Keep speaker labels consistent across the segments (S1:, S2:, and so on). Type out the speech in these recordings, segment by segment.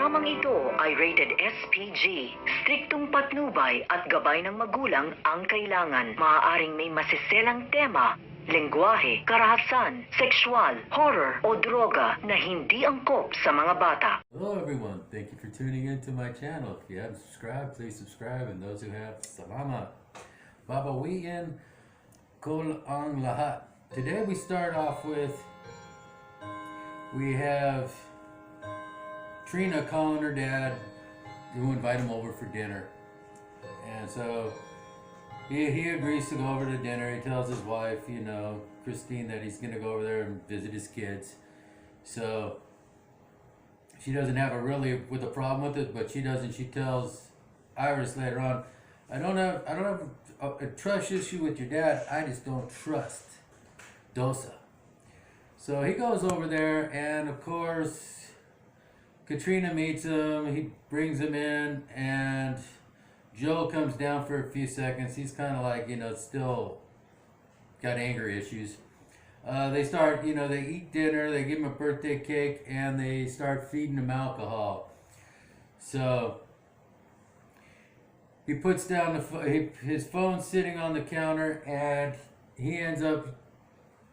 S1: Programang ito ay rated SPG. Striktong patnubay at gabay ng magulang ang kailangan. Maaaring may masiselang tema, lengguwahe, karahasan, sexual, horror o droga na hindi angkop sa mga bata.
S2: Hello everyone, thank you for tuning in to my channel. If you haven't subscribed, please subscribe, and those who have, salamat. Babawiin ang Lahat. Today we start off with, we have Trina calling her dad to invite him over for dinner. And so he agrees to go over to dinner. He tells his wife, Christine, that he's going to go over there and visit his kids. So she doesn't have with a problem with it, but she doesn't. She tells Iris later on, I don't have a trust issue with your dad. I just don't trust Dosa. So he goes over there, and of course Katrina meets him. He brings him in, and Joe comes down for a few seconds. He's kind of like, still got anger issues. They start, they eat dinner, they give him a birthday cake, and they start feeding him alcohol. So he puts down his phone sitting on the counter, and he ends up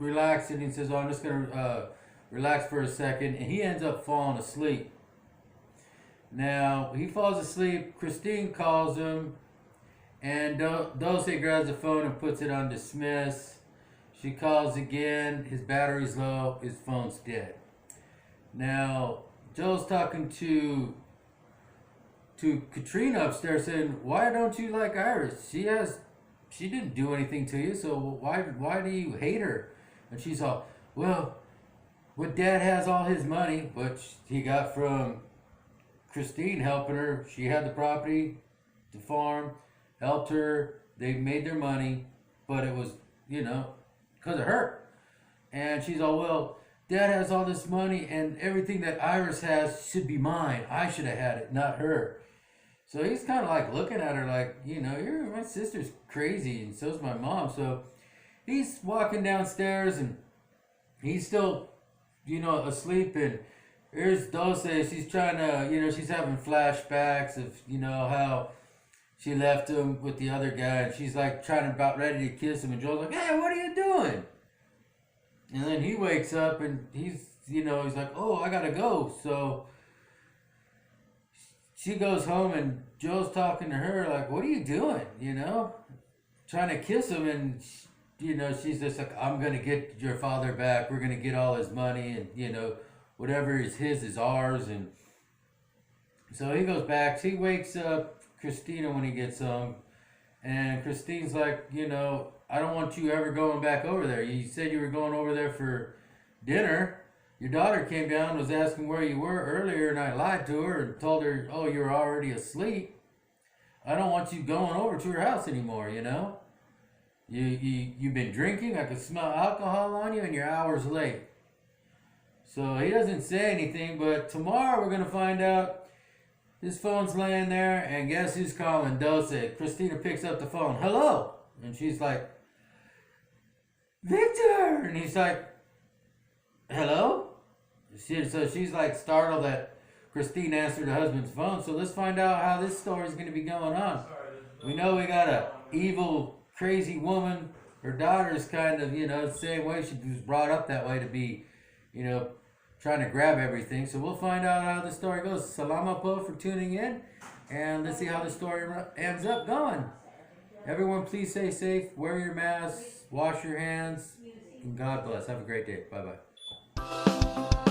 S2: relaxing. He says, I'm just going to relax for a second, and he ends up falling asleep. Now, he falls asleep, Christine calls him, and Dulce grabs the phone and puts it on dismiss. She calls again, his battery's low, his phone's dead. Now, Joe's talking to Katrina upstairs saying, why don't you like Iris? She didn't do anything to you, so why do you hate her? And she's all, well, Dad has all his money, which he got from Christine helping her. She had the property, the farm, helped her. They made their money, but it was, because of her. And she's all, well, Dad has all this money, and everything that Iris has should be mine. I should have had it, not her. So he's kind of like looking at her like, my sister's crazy, and so's my mom. So he's walking downstairs, and he's still, asleep, and here's Dulce. She's trying to, she's having flashbacks of, how she left him with the other guy, and she's like about ready to kiss him, and Joel's like, hey, what are you doing? And then he wakes up, and he's like, oh, I gotta go. So she goes home, and Joe's talking to her like, what are you doing? Trying to kiss him, and she's just like, I'm gonna get your father back. We're gonna get all his money, and whatever is his is ours. And so he goes back. He wakes up Christina when he gets home, and Christine's like, I don't want you ever going back over there. You said you were going over there for dinner. Your daughter came down, was asking where you were earlier, and I lied to her and told her, oh, you were already asleep. I don't want you going over to her house anymore, You've been drinking. I can smell alcohol on you, and you're hours late. So he doesn't say anything, but tomorrow we're going to find out. His phone's laying there, and guess who's calling? Dulce. Christina picks up the phone. Hello. And she's like, Victor. And he's like, hello? So she's like startled that Christine answered her husband's phone. So let's find out how this story is going to be going on. We know we got a evil, crazy woman. Her daughter's kind of, the same way. She was brought up that way to be, trying to grab everything. So we'll find out how the story goes. Salamat po for tuning in, and let's see how the story ends up going. Everyone, please stay safe, wear your masks, wash your hands, and God bless. Have a great day. Bye-bye.